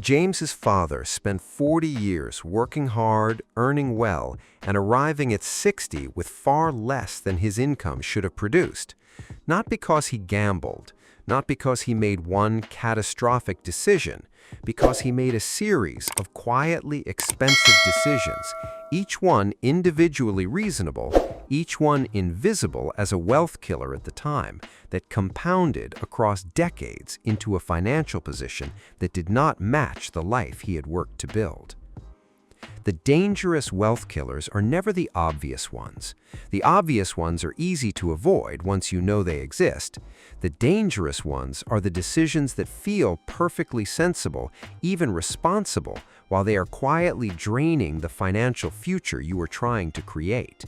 James's father spent 40 years working hard, earning well, and arriving at 60 with far less than his income should have produced. Not because he gambled, not because he made one catastrophic decision, because he made a series of quietly expensive decisions, each one individually reasonable, each one invisible as a wealth killer at the time, that compounded across decades into a financial position that did not match the life he had worked to build. The dangerous wealth killers are never the obvious ones. The obvious ones are easy to avoid once you know they exist. The dangerous ones are the decisions that feel perfectly sensible, even responsible, while they are quietly draining the financial future you are trying to create.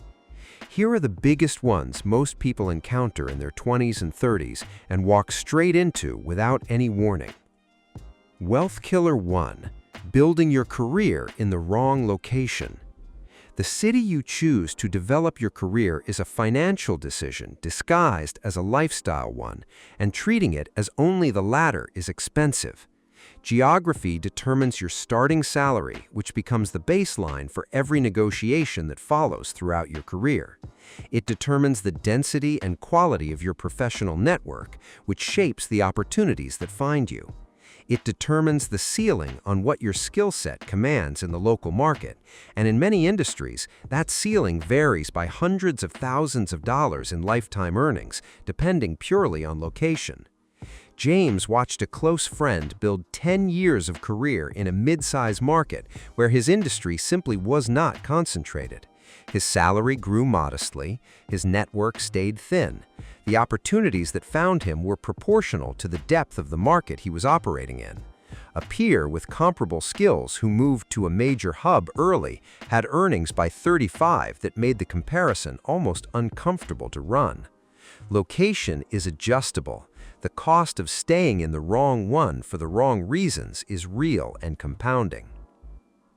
Here are the biggest ones most people encounter in their 20s and 30s and walk straight into without any warning. Wealth Killer 1. Building your career in the wrong location. The city you choose to develop your career is a financial decision disguised as a lifestyle one, and treating it as only the latter is expensive. Geography determines your starting salary, which becomes the baseline for every negotiation that follows throughout your career. It determines the density and quality of your professional network, which shapes the opportunities that find you. It determines the ceiling on what your skill set commands in the local market, and in many industries, that ceiling varies by hundreds of thousands of dollars in lifetime earnings, depending purely on location. James watched a close friend build 10 years of career in a mid-size market where his industry simply was not concentrated. His salary grew modestly, his network stayed thin. The opportunities that found him were proportional to the depth of the market he was operating in. A peer with comparable skills who moved to a major hub early had earnings by 35 that made the comparison almost uncomfortable to run. Location is adjustable. The cost of staying in the wrong one for the wrong reasons is real and compounding.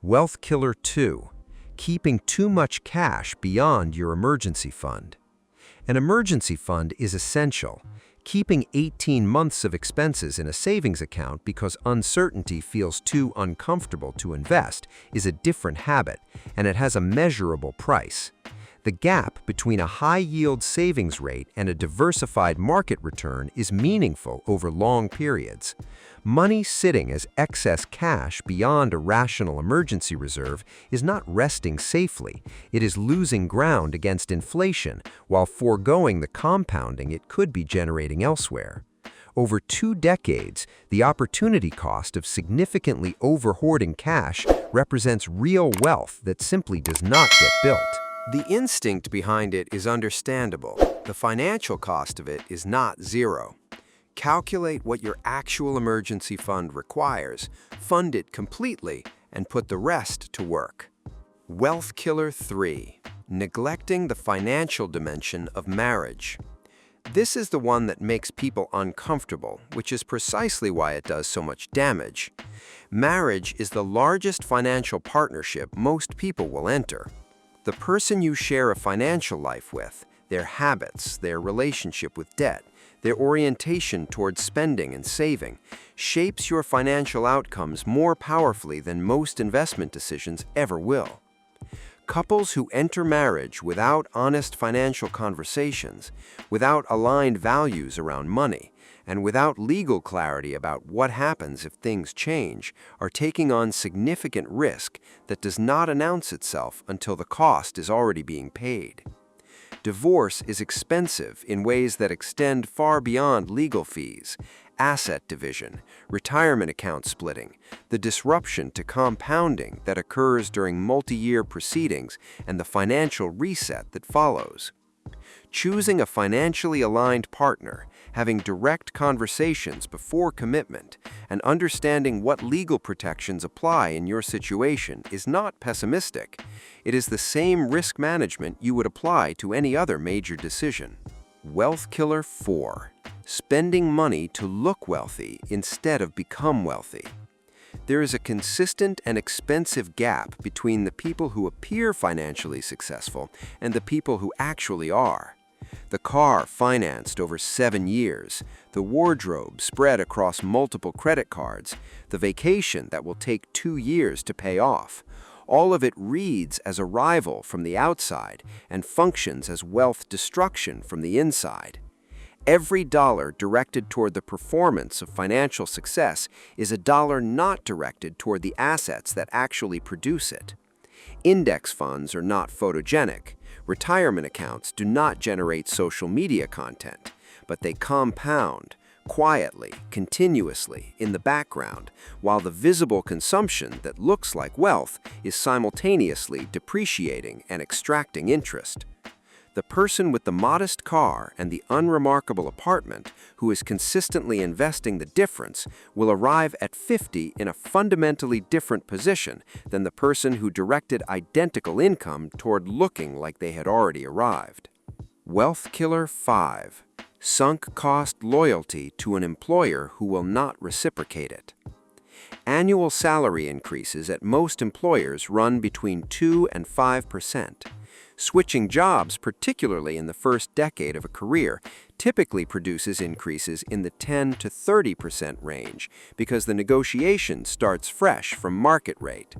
Wealth Killer 2. Keeping too much cash beyond your emergency fund. An emergency fund is essential. Keeping 18 months of expenses in a savings account because uncertainty feels too uncomfortable to invest is a different habit, and it has a measurable price. The gap between a high-yield savings rate and a diversified market return is meaningful over long periods. Money sitting as excess cash beyond a rational emergency reserve is not resting safely. It is losing ground against inflation while foregoing the compounding it could be generating elsewhere. Over 2 decades, the opportunity cost of significantly over-hoarding cash represents real wealth that simply does not get built. The instinct behind it is understandable. The financial cost of it is not zero. Calculate what your actual emergency fund requires, fund it completely, and put the rest to work. Wealth Killer 3. Neglecting the financial dimension of marriage. This is the one that makes people uncomfortable, which is precisely why it does so much damage. Marriage is the largest financial partnership most people will enter. The person you share a financial life with, their habits, their relationship with debt, their orientation towards spending and saving, shapes your financial outcomes more powerfully than most investment decisions ever will. Couples who enter marriage without honest financial conversations, without aligned values around money, and without legal clarity about what happens if things change, are taking on significant risk that does not announce itself until the cost is already being paid. Divorce is expensive in ways that extend far beyond legal fees, asset division, retirement account splitting, the disruption to compounding that occurs during multi-year proceedings, and the financial reset that follows. Choosing a financially aligned partner, having direct conversations before commitment, and understanding what legal protections apply in your situation is not pessimistic. It is the same risk management you would apply to any other major decision. Wealth Killer 4. Spending money to look wealthy instead of become wealthy. There is a consistent and expensive gap between the people who appear financially successful and the people who actually are. The car financed over 7 years, the wardrobe spread across multiple credit cards, the vacation that will take 2 years to pay off. All of it reads as arrival from the outside and functions as wealth destruction from the inside. Every dollar directed toward the performance of financial success is a dollar not directed toward the assets that actually produce it. Index funds are not photogenic. Retirement accounts do not generate social media content, but they compound quietly, continuously, in the background, while the visible consumption that looks like wealth is simultaneously depreciating and extracting interest. The person with the modest car and the unremarkable apartment who is consistently investing the difference will arrive at 50 in a fundamentally different position than the person who directed identical income toward looking like they had already arrived. Wealth Killer 5. Sunk cost loyalty to an employer who will not reciprocate it. Annual salary increases at most employers run between 2 and 5%. Switching jobs, particularly in the first decade of a career, typically produces increases in the 10 to 30% range because the negotiation starts fresh from market rate.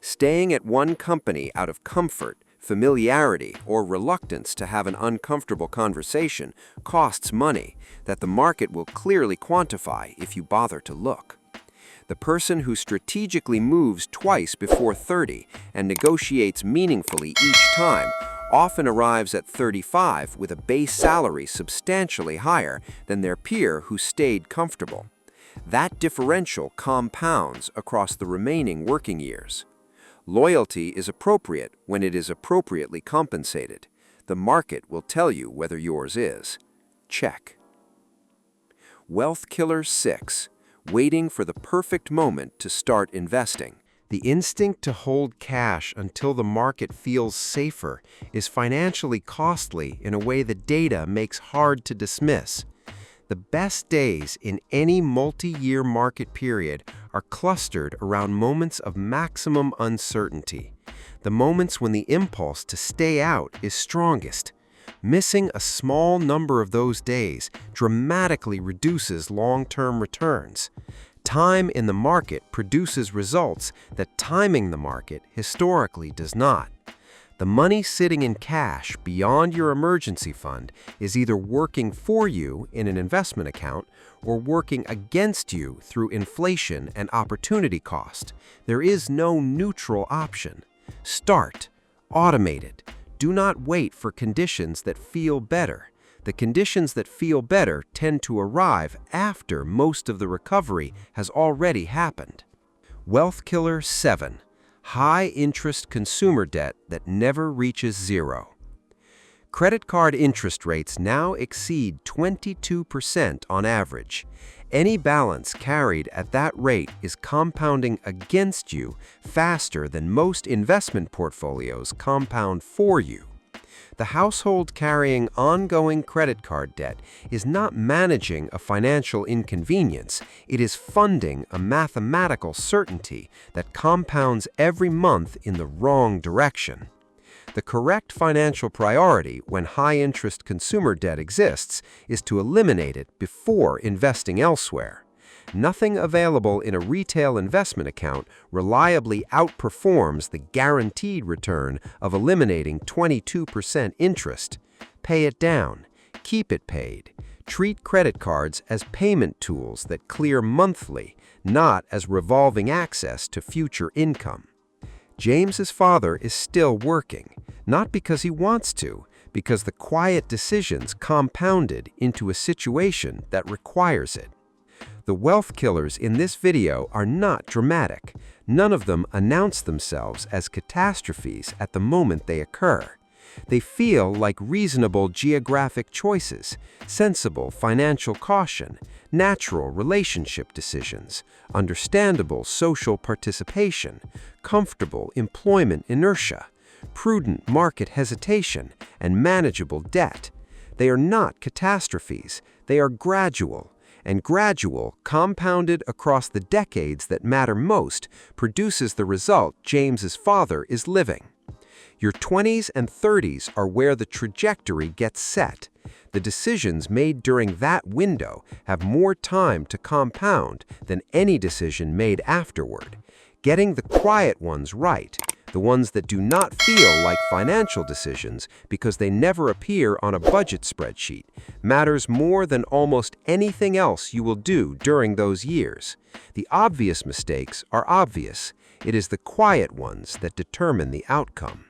Staying at one company out of comfort, familiarity, or reluctance to have an uncomfortable conversation costs money that the market will clearly quantify if you bother to look. The person who strategically moves twice before 30 and negotiates meaningfully each time often arrives at 35 with a base salary substantially higher than their peer who stayed comfortable. That differential compounds across the remaining working years. Loyalty is appropriate when it is appropriately compensated. The market will tell you whether yours is. Check. Wealth Killer 6. Waiting for the perfect moment to start investing. The instinct to hold cash until the market feels safer is financially costly in a way the data makes hard to dismiss. The best days in any multi-year market period are clustered around moments of maximum uncertainty, the moments when the impulse to stay out is strongest. Missing a small number of those days dramatically reduces long-term returns. Time in the market produces results that timing the market historically does not. The money sitting in cash beyond your emergency fund is either working for you in an investment account or working against you through inflation and opportunity cost. There is no neutral option. Start. Automate it. Do not wait for conditions that feel better. The conditions that feel better tend to arrive after most of the recovery has already happened. Wealth Killer 7. High-interest consumer debt that never reaches zero. Credit card interest rates now exceed 22% on average. Any balance carried at that rate is compounding against you faster than most investment portfolios compound for you. The household carrying ongoing credit card debt is not managing a financial inconvenience, it is funding a mathematical certainty that compounds every month in the wrong direction. The correct financial priority when high-interest consumer debt exists is to eliminate it before investing elsewhere. Nothing available in a retail investment account reliably outperforms the guaranteed return of eliminating 22% interest. Pay it down. Keep it paid. Treat credit cards as payment tools that clear monthly, not as revolving access to future income. James's father is still working, not because he wants to, because the quiet decisions compounded into a situation that requires it. The wealth killers in this video are not dramatic. None of them announce themselves as catastrophes at the moment they occur. They feel like reasonable geographic choices, sensible financial caution, natural relationship decisions, understandable social participation, comfortable employment inertia, prudent market hesitation, and manageable debt. They are not catastrophes. They are gradual. And gradual, compounded across the decades that matter most, produces the result James's father is living. Your 20s and 30s are where the trajectory gets set. The decisions made during that window have more time to compound than any decision made afterward. Getting the quiet ones right, the ones that do not feel like financial decisions because they never appear on a budget spreadsheet, matters more than almost anything else you will do during those years. The obvious mistakes are obvious. It is the quiet ones that determine the outcome.